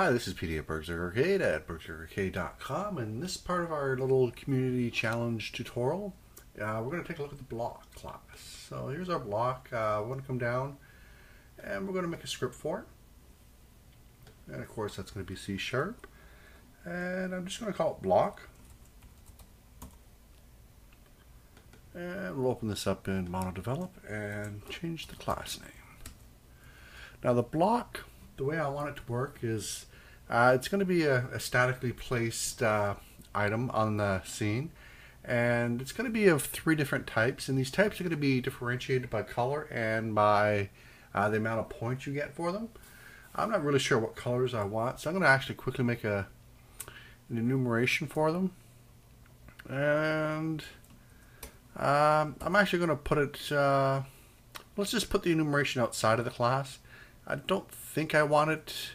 Hi, this is PD at BurgZerg Arcade at BurgZergArcade.com, and this part of our little community challenge tutorial, we're going to take a look at the block class. So here's our block. We're going to come down and we're going to make a script for it. And of course that's going to be C#. And I'm just going to call it block. And we'll open this up in MonoDevelop and change the class name. Now the block, the way I want it to work is it's going to be a statically placed item on the scene, and it's going to be of 3 different types, and these types are going to be differentiated by color and by the amount of points you get for them. I'm not really sure what colors I want, so I'm going to actually quickly make an enumeration for them, and I'm actually going to put it, let's just put the enumeration outside of the class. I don't think I want it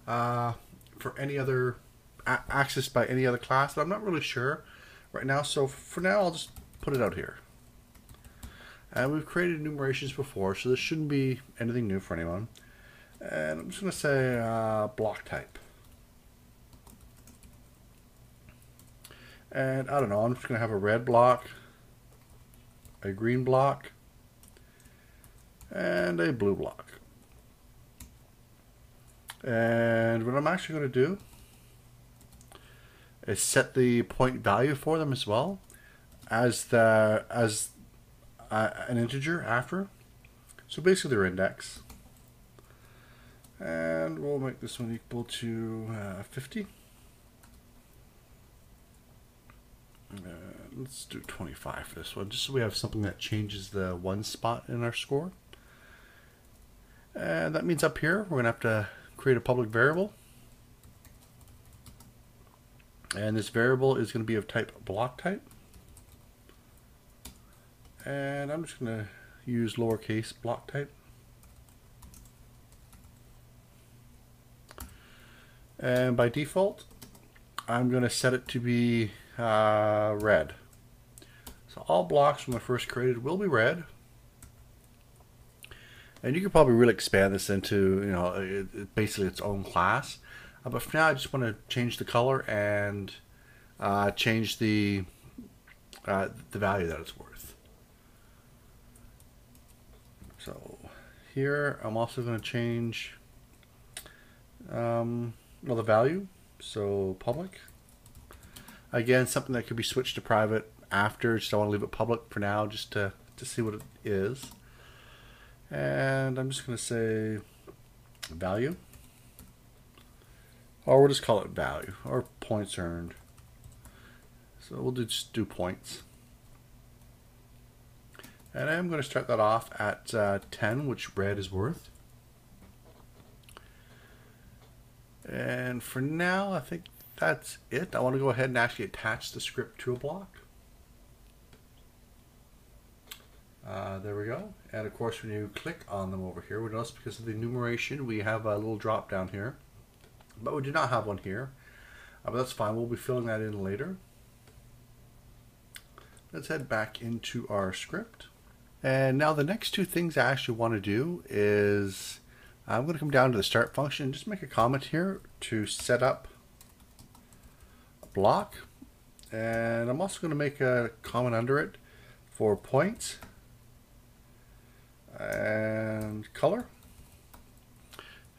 for any other accessed by any other class, but I'm not really sure right now. So for now, I'll just put it out here. And we've created enumerations before, so this shouldn't be anything new for anyone. And I'm just going to say block type. And I don't know, I'm just going to have a red block, a green block, and a blue block. And what I'm actually going to do is set the point value for them as well as an integer after. So basically their index. And we'll make this one equal to 50. Let's do 25 for this one, just so we have something that changes the 1 spot in our score. And that means up here we're going to have to create a public variable, and this variable is going to be of type block type, and I'm just going to use lowercase block type, and by default I'm going to set it to be red. So all blocks when they're first created will be red. And you could probably really expand this into, you know, basically its own class. But for now, I just want to change the color and change the value that it's worth. So here, I'm also going to change well, the value. So public. Again, something that could be switched to private after. Just I want to leave it public for now, just to see what it is. And I'm just going to say value, or we'll just call it value, or points earned. So we'll just do points. And I'm going to start that off at 10, which red is worth. And for now, I think that's it. I want to go ahead and actually attach the script to a block. There we go. And of course, when you click on them over here, we notice because of the enumeration, we have a little drop down here, but we do not have one here. But that's fine. We'll be filling that in later. Let's head back into our script. And now the next 2 things I actually want to do is I'm going to come down to the start function and just make a comment here to set up a block. And I'm also going to make a comment under it for points and color,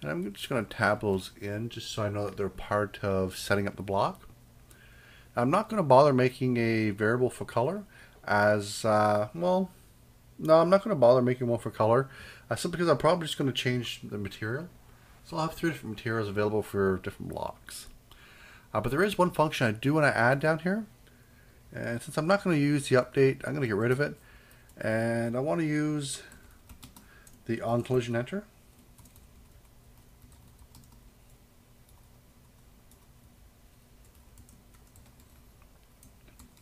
and I'm just going to tab those in just so I know that they're part of setting up the block. I'm not going to bother making a variable for color as well, no, I'm not going to bother making one for color simply because I'm probably just going to change the material. So I'll have 3 different materials available for different blocks, but there is one function I do want to add down here, and since I'm not going to use the update, I'm going to get rid of it, and I want to use the on collision enter.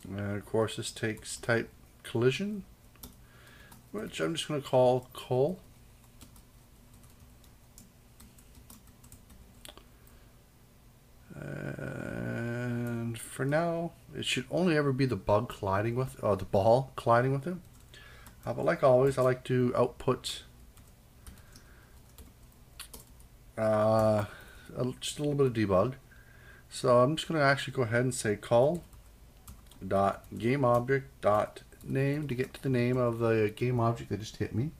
And of course this takes type collision, which I'm just going to call col. And for now it should only ever be the bug colliding with, the ball colliding with it. But like always, I like to output just a little bit of debug. So I'm just going to actually go ahead and say call dot game object dot name to get to the name of the game object that just hit me,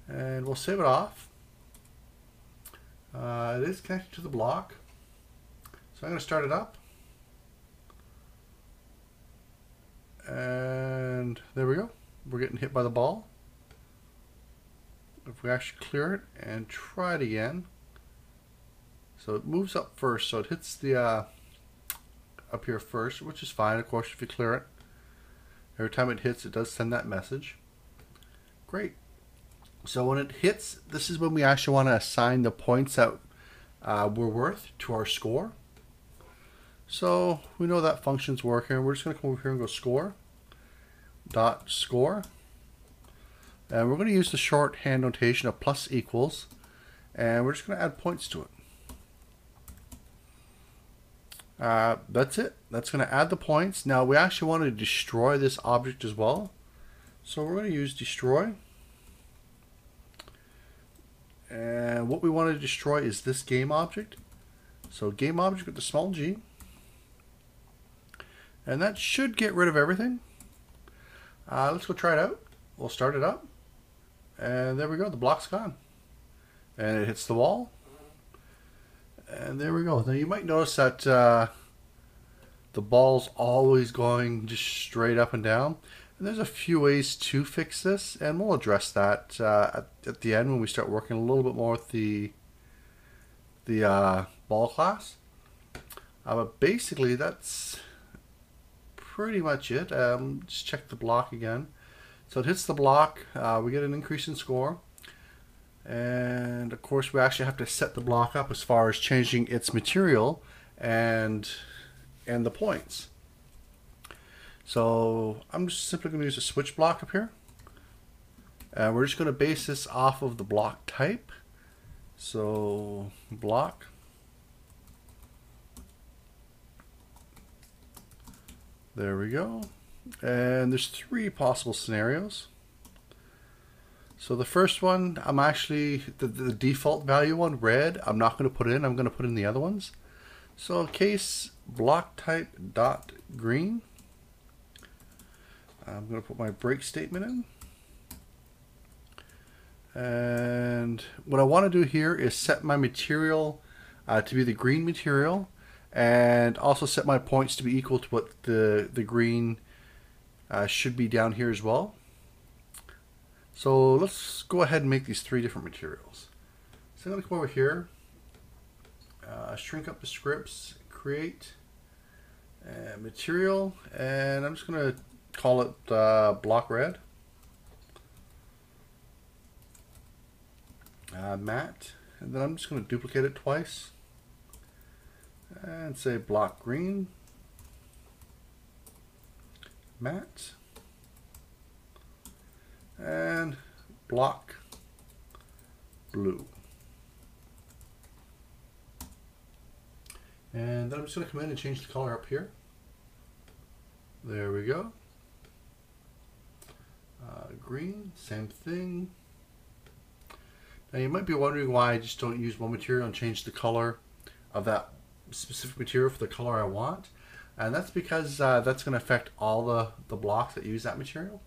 and we'll save it off. It is connected to the block, so I'm going to start it up, and there we go. We're getting hit by the ball. If we actually clear it and try it again, so it moves up first, so it hits the up here first, which is fine. Of course, if you clear it, every time it hits, it does send that message. Great. So when it hits, this is when we actually want to assign the points that we're worth to our score. So we know that function's working. We're just going to come over here and go score dot score, and we're going to use the shorthand notation of plus equals, and we're just going to add points to it. That's it. That's going to add the points. Now we actually want to destroy this object as well, so we're going to use destroy, and what we want to destroy is this game object. So game object with the small g, and that should get rid of everything. Let's go try it out. We'll start it up, and there we go. The block's gone, and it hits the wall. And there we go. Now you might notice that the ball's always going just straight up and down. And there's a few ways to fix this, and we'll address that at the end when we start working a little bit more with the ball class. But basically, that's pretty much it. Just check the block again. So it hits the block. We get an increase in score. And of course we actually have to set the block up as far as changing its material and the points. So I'm just simply going to use a switch block up here, and we're just going to base this off of the block type. So block, there we go. And there's 3 possible scenarios. So the first one, I'm actually, the default value one, red, I'm not going to put in. I'm going to put in the other ones. So case block type dot green. I'm going to put my break statement in. And what I want to do here is set my material to be the green material, and also set my points to be equal to what the green should be down here as well. So let's go ahead and make these 3 different materials. So I'm going to come over here, shrink up the scripts, create material, and I'm just going to call it block red, matte, and then I'm just going to duplicate it twice and say block green, matte, and block blue. And then I'm just going to come in and change the color up here. There we go. Green, same thing. Now you might be wondering why I just don't use one material and change the color of that specific material for the color I want. And that's because that's going to affect all the blocks that use that material.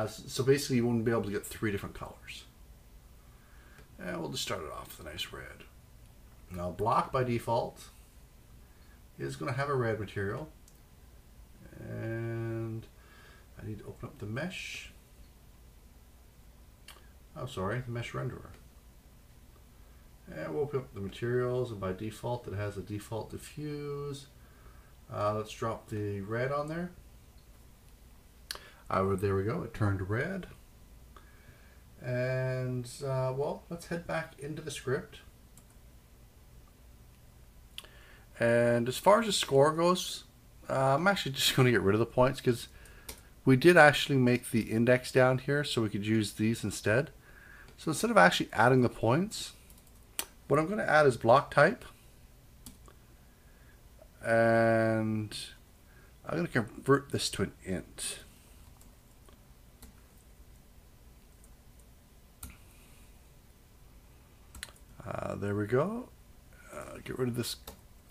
So basically you won't be able to get 3 different colors. And we'll just start it off with a nice red. Now block by default is going to have a red material. And I need to open up the mesh. Oh, sorry, the mesh renderer. And we'll open up the materials, and by default it has a default diffuse. Let's drop the red on there. There we go, it turned red. And well, let's head back into the script. And as far as the score goes, I'm actually just going to get rid of the points because we did actually make the index down here so we could use these instead. So instead of actually adding the points, what I'm going to add is block type. And I'm going to convert this to an int. There we go. Get rid of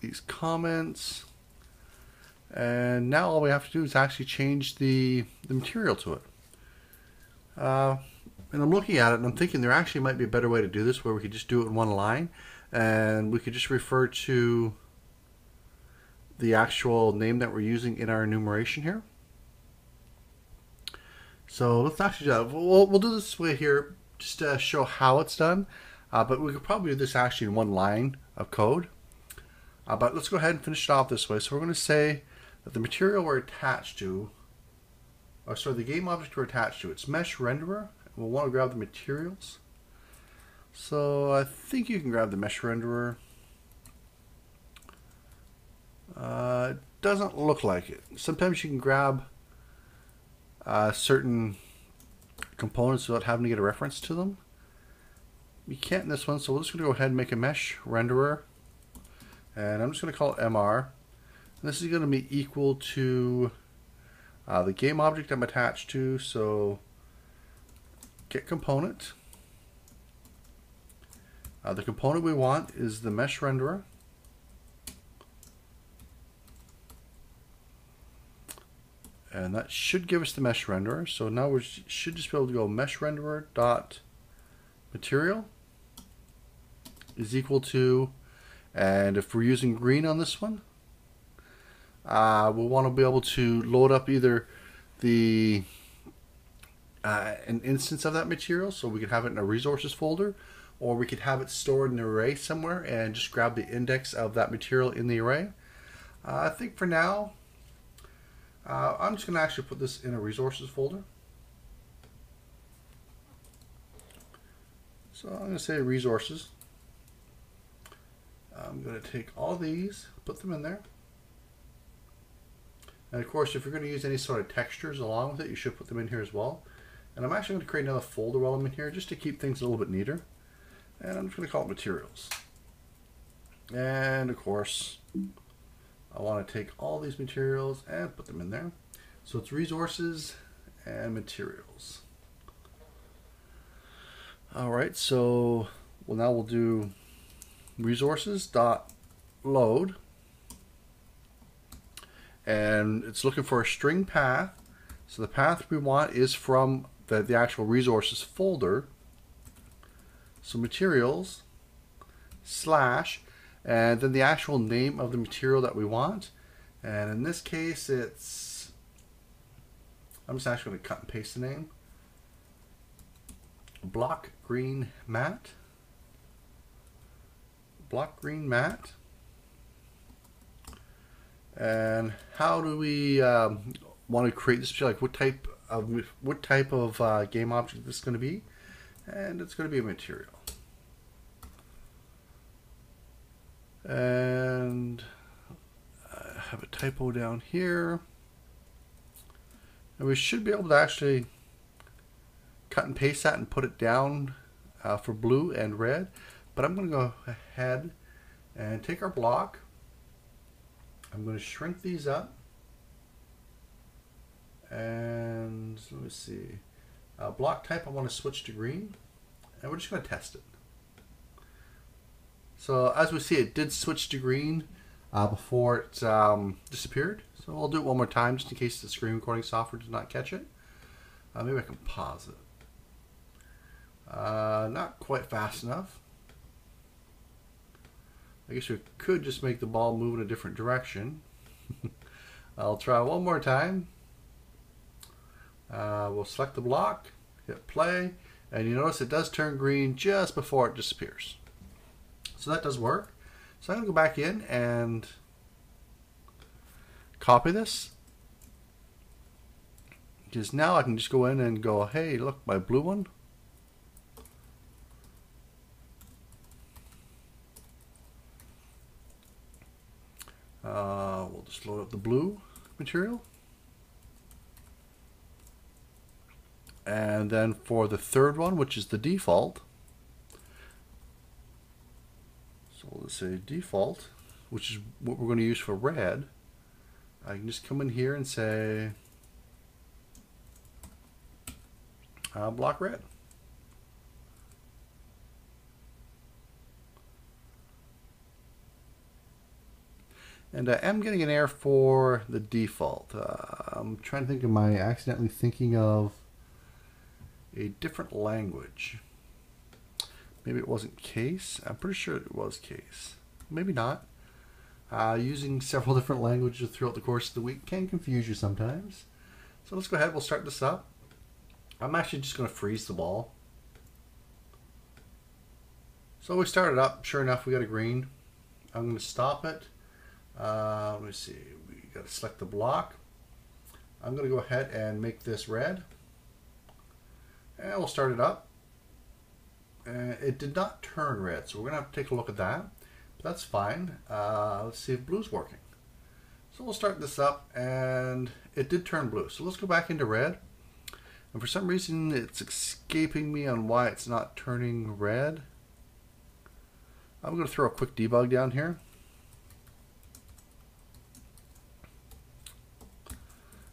these comments. And now all we have to do is actually change the material to it. And I'm looking at it and I'm thinking there actually might be a better way to do this, where we could just do it in one line and we could just refer to the actual name that we're using in our enumeration here. So let's actually do that. We'll do this way here just to show how it's done, but we could probably do this actually in one line of code. But let's go ahead and finish it off this way. So we're going to say that the material we're attached to, or sorry, the game object we're attached to, it's mesh renderer. We'll want to grab the materials. So I think you can grab the mesh renderer. It doesn't look like it. Sometimes you can grab certain components without having to get a reference to them. You can't in this one, so we're just going to go ahead and make a mesh renderer. And I'm just going to call it MR. And this is going to be equal to the game object I'm attached to. So get component. The component we want is the mesh renderer. And that should give us the mesh renderer. So now we should just be able to go mesh renderer dot material is equal to, and if we're using green on this one, we'll want to be able to load up either the an instance of that material, so we could have it in a resources folder, or we could have it stored in an array somewhere and just grab the index of that material in the array. I think for now, I'm just going to actually put this in a resources folder. So I'm going to say resources. I'm going to take all these, put them in there. And of course, if you're going to use any sort of textures along with it, you should put them in here as well. And I'm actually going to create another folder while I'm in here just to keep things a little bit neater. And I'm just going to call it materials. And of course, I want to take all these materials and put them in there. So it's resources and materials. Alright, so now we'll do resources dot load, and it's looking for a string path. So the path we want is from the actual resources folder. So materials slash, and then the actual name of the material that we want. And in this case, I'm just actually going to cut and paste the name. Block green matte. Block green matte. And how do we want to create this? Like what type of game object this is going to be? And it's going to be a material. And I have a typo down here. And we should be able to actually cut and paste that and put it down for blue and red. But I'm going to go ahead and take our block. I'm going to shrink these up. And let me see. Block type I want to switch to green. And we're just going to test it. So as we see, it did switch to green before it disappeared. So I'll do it one more time just in case the screen recording software does not catch it. Maybe I can pause it. Not quite fast enough. I guess we could just make the ball move in a different direction. I'll try one more time. We'll select the block, hit play, and you notice it does turn green just before it disappears. So that does work. So I'm going to go back in and copy this. Because now I can just go in and go, hey, look, my blue one. We'll just load up the blue material. And then for the third one, which is the default, so let's say default, which is what we're going to use for red, I can just come in here and say block red. And I am getting an error for the default. I'm trying to think, am I accidentally thinking of a different language? Maybe it wasn't case. I'm pretty sure it was case. Maybe not. Using several different languages throughout the course of the week can confuse you sometimes. So let's go ahead, we'll start this up. I'm actually just going to freeze the ball. So we started up, sure enough we got a green. I'm going to stop it. Let me see, we got to select the block. I'm going to go ahead and make this red. And we'll start it up. It did not turn red, so we're going to have to take a look at that. But that's fine. Let's see if blue's working. So we'll start this up, and it did turn blue. So let's go back into red. And for some reason, it's escaping me on why it's not turning red. I'm going to throw a quick debug down here.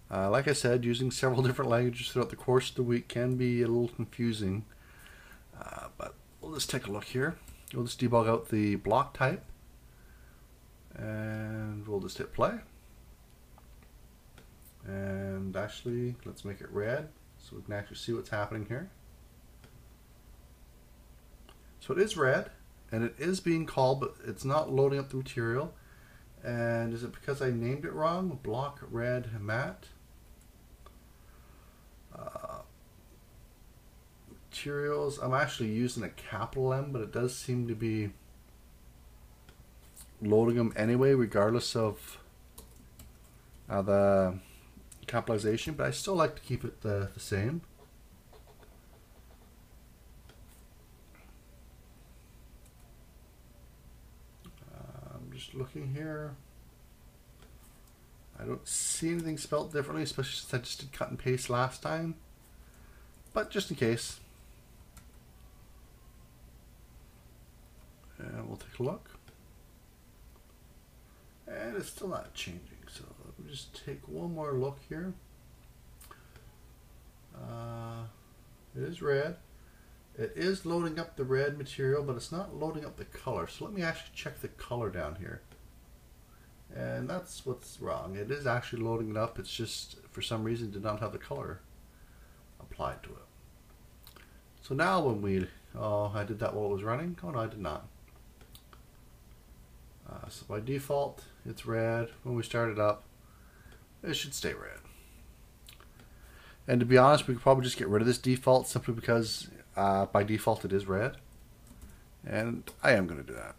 Like I said, using several different languages throughout the course of the week can be a little confusing. But we'll just take a look here. We'll just debug out the block type. And we'll just hit play. And actually, let's make it red so we can actually see what's happening here. So it is red, and it is being called, but it's not loading up the material. And is it because I named it wrong? Block red matte. Materials, I'm actually using a capital M, but it does seem to be loading them anyway, regardless of the capitalization, but I still like to keep it the same. I'm just looking here. I don't see anything spelled differently, especially since I just did cut and paste last time. But just in case. And we'll take a look. And it's still not changing, so let me just take one more look here. It is red. It is loading up the red material, but it's not loading up the color. So let me actually check the color down here. And that's what's wrong. It is actually loading it up. It's just, for some reason, did not have the color applied to it. So now when we, oh, I did that while it was running? Oh no, I did not. So by default, it's red. When we start it up, it should stay red. And to be honest, we could probably just get rid of this default simply because by default it is red. And I am going to do that.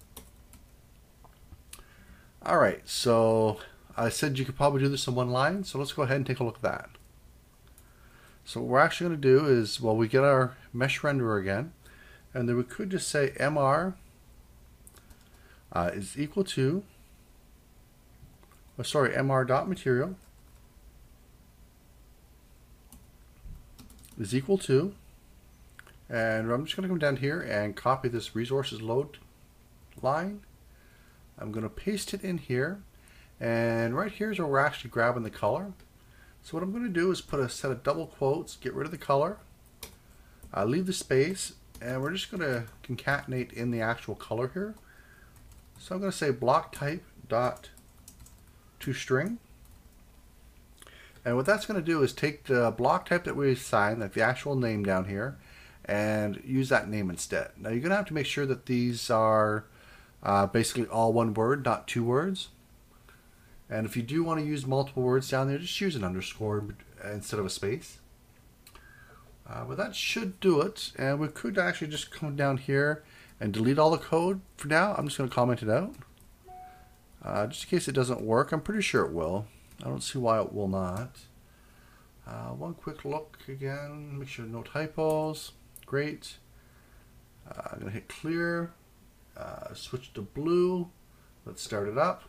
Alright, so I said you could probably do this in one line, so let's go ahead and take a look at that. So what we're actually going to do is, well, we get our mesh renderer again, and then we could just say MR is equal to, MR.material is equal to, and I'm just going to come down here and copy this resources load line. I'm going to paste it in here, and right here is where we're actually grabbing the color. So what I'm going to do is put a set of double quotes, get rid of the color, leave the space, and we're just going to concatenate in the actual color here. So I'm going to say block type dot toString, and what that's going to do is take the block type that we assigned, like the actual name down here, and use that name instead. Now you're going to have to make sure that these are basically all one word, not two words. And if you do want to use multiple words down there, just use an underscore instead of a space. But that should do it. And we could actually just come down here and delete all the code for now. I'm just going to comment it out. Just in case it doesn't work. I'm pretty sure it will. I don't see why it will not. One quick look again. Make sure no typos. Great. I'm going to hit clear. Switch to blue. Let's start it up.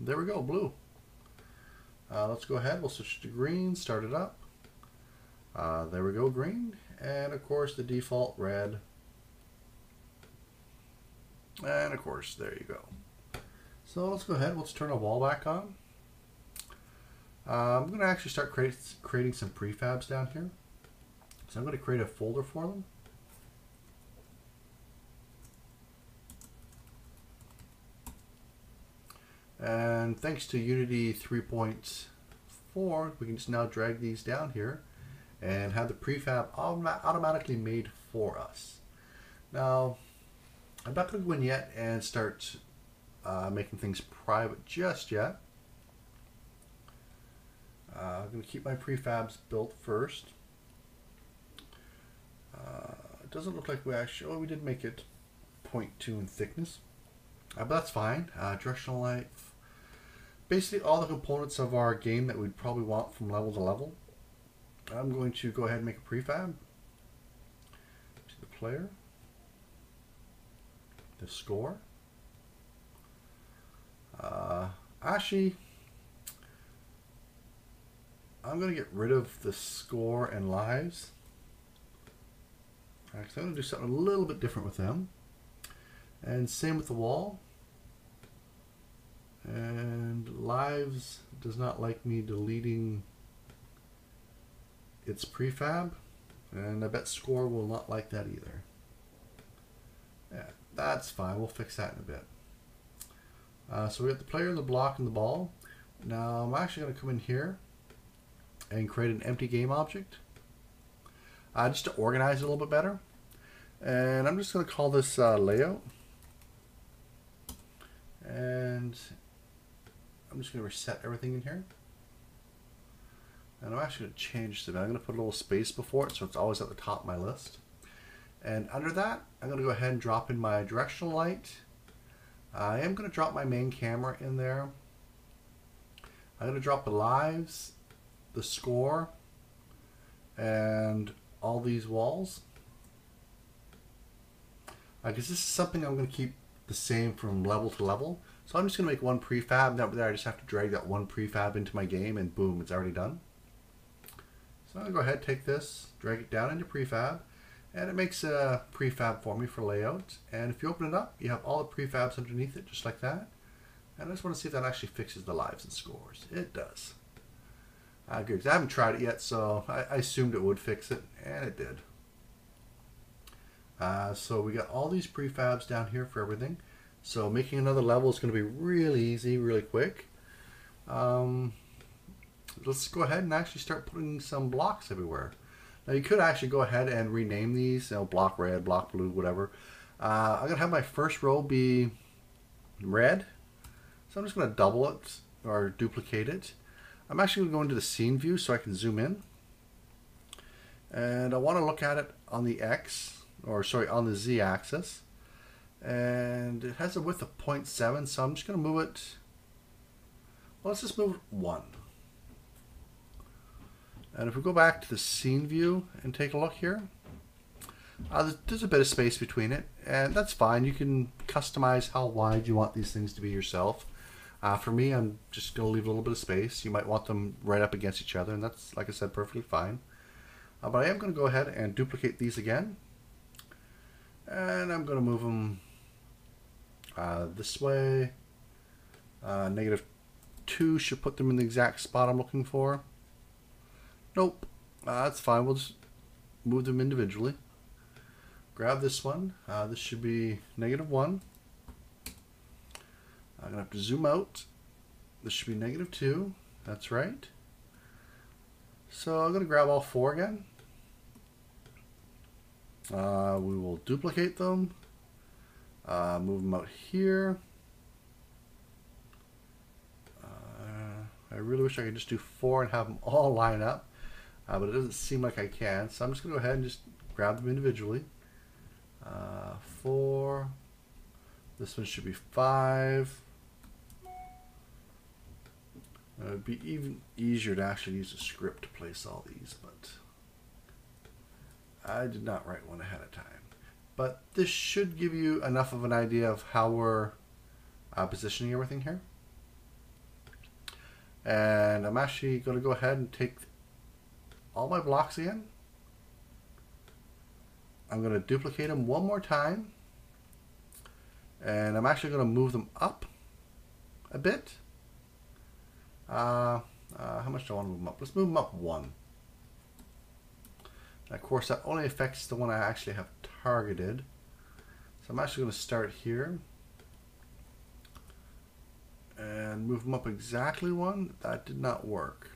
There we go, blue. Let's go ahead. We'll switch to green. Start it up. There we go, green. And of course the default red. And of course, there you go. So let's go ahead. Let's turn our wall back on. I'm going to actually start creating some prefabs down here. So I'm going to create a folder for them. And thanks to Unity 3.4, we can just now drag these down here and have the prefab automatically made for us. Now, I'm not going to go in yet and start making things private just yet. I'm going to keep my prefabs built first. It doesn't look like we actually, oh, we did make it 0.2 in thickness. But that's fine. Directional light. Basically all the components of our game that we'd probably want from level to level. I'm going to go ahead and make a prefab. To the player. The score. Actually, I'm going to get rid of the score and lives. Actually, I'm going to do something a little bit different with them. And same with the wall. And lives does not like me deleting its prefab. And I bet score will not like that either. Yeah, that's fine. We'll fix that in a bit. So we got the player, the block, and the ball. Now I'm actually going to come in here and create an empty game object. Just to organize it a little bit better. And I'm just going to call this layout. And I'm just going to reset everything in here. And I'm actually going to change it. I'm going to put a little space before it so it's always at the top of my list. And under that, I'm going to go ahead and drop in my directional light. I am going to drop my main camera in there. I'm going to drop the lives, the score, and all these walls. Because this is something I'm going to keep the same from level to level. So I'm just going to make one prefab. That there I just have to drag that one prefab into my game and boom, it's already done. So I'm going to go ahead and take this, drag it down into prefab, and it makes a prefab for me for layout. And if you open it up, you have all the prefabs underneath it just like that. And I just want to see if that actually fixes the lives and scores. It does. Good, 'cause I haven't tried it yet, so I assumed it would fix it, and it did. So we got all these prefabs down here for everything. So making another level is going to be really easy, really quick. Let's go ahead and actually start putting some blocks everywhere. Now you could actually go ahead and rename these, you know, block red, block blue, whatever. I'm going to have my first row be red. So I'm just going to double it or duplicate it. I'm actually going to go into the scene view so I can zoom in. And I want to look at it on the X, or sorry, on the Z axis. And it has a width of 0.7, so I'm just going to move it. Well, let's just move it 1. And if we go back to the scene view and take a look here, there's a bit of space between it, and that's fine. You can customize how wide you want these things to be yourself. For me, I'm just going to leave a little bit of space. You might want them right up against each other, and that's, like I said, perfectly fine. But I am going to go ahead and duplicate these again. And I'm going to move them this way. -2 should put them in the exact spot I'm looking for. Nope, that's fine. We'll just move them individually. Grab this one. This should be -1. I'm going to have to zoom out. This should be -2. That's right. So I'm going to grab all 4 again. We will duplicate them. Move them out here. I really wish I could just do 4 and have them all line up. But it doesn't seem like I can. So I'm just going to go ahead and just grab them individually. 4. This one should be 5. It would be even easier to actually use a script to place all these, but I did not write one ahead of time. But this should give you enough of an idea of how we're positioning everything here. And I'm actually going to go ahead and take all my blocks again. I'm going to duplicate them one more time. And I'm actually going to move them up a bit. How much do I want to move them up? Let's move them up 1. And of course, that only affects the one I actually have targeted. So I'm actually going to start here. and move them up exactly one. That did not work.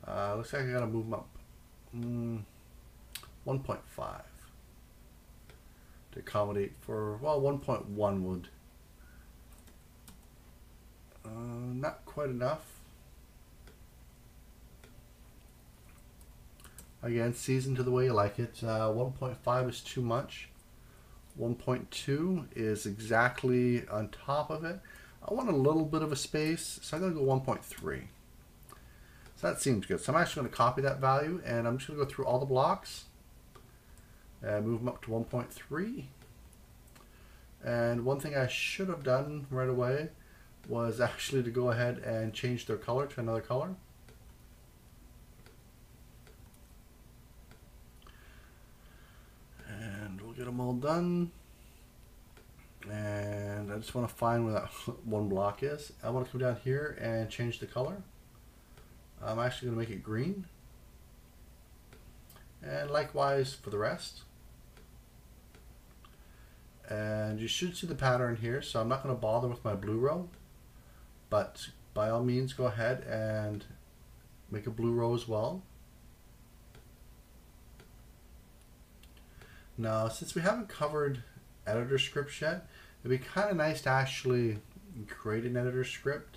Looks like I gotta move them up 1.5 to accommodate for, well, 1.1 would not quite enough. Again, season to the way you like it. 1.5 is too much. 1.2 is exactly on top of it. I want a little bit of a space, so I'm going to go 1.3. So that seems good. So I'm actually going to copy that value, and I'm just going to go through all the blocks and move them up to 1.3. And one thing I should have done right away was actually to go ahead and change their color to another color. And we'll get them all done. And I just want to find where that one block is. I want to come down here and change the color. I'm actually going to make it green. And likewise for the rest. And you should see the pattern here, so I'm not going to bother with my blue row. But by all means, go ahead and make a blue row as well. Now, since we haven't covered editor scripts yet, it'd be kind of nice to actually create an editor script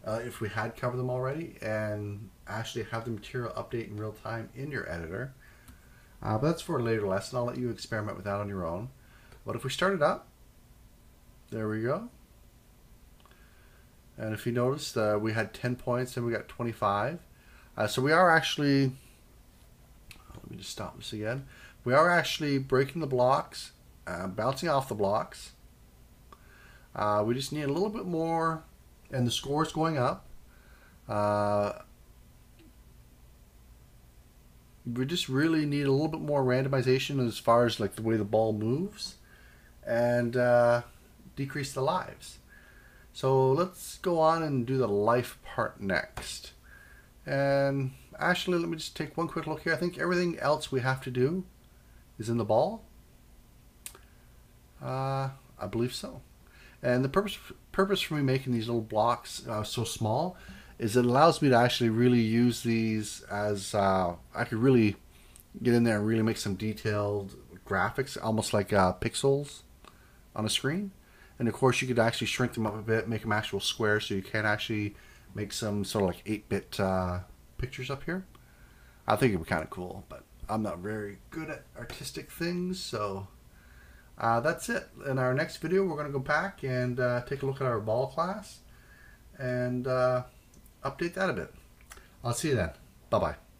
if we had covered them already, and actually have the material update in real time in your editor. But that's for a later lesson. I'll let you experiment with that on your own. But if we start it up, there we go. And if you notice, we had 10 points and we got 25. So we are actually, let me just stop this again. We are actually breaking the blocks, bouncing off the blocks. We just need a little bit more, and the score is going up. We just really need a little bit more randomization as far as like the way the ball moves, and decrease the lives. So let's go on and do the life part next. And actually, let me just take one quick look here. I think everything else we have to do is in the ball. I believe so. And the purpose for me making these little blocks so small is it allows me to actually really use these as I could really get in there and really make some detailed graphics, almost like pixels on a screen. And of course, you could actually shrink them up a bit, make them actual squares, so you can actually make some sort of like 8-bit pictures up here. I think it'd be kind of cool, but I'm not very good at artistic things, so that's it. In our next video, we're going to go back and take a look at our ball class and update that a bit. I'll see you then. Bye-bye.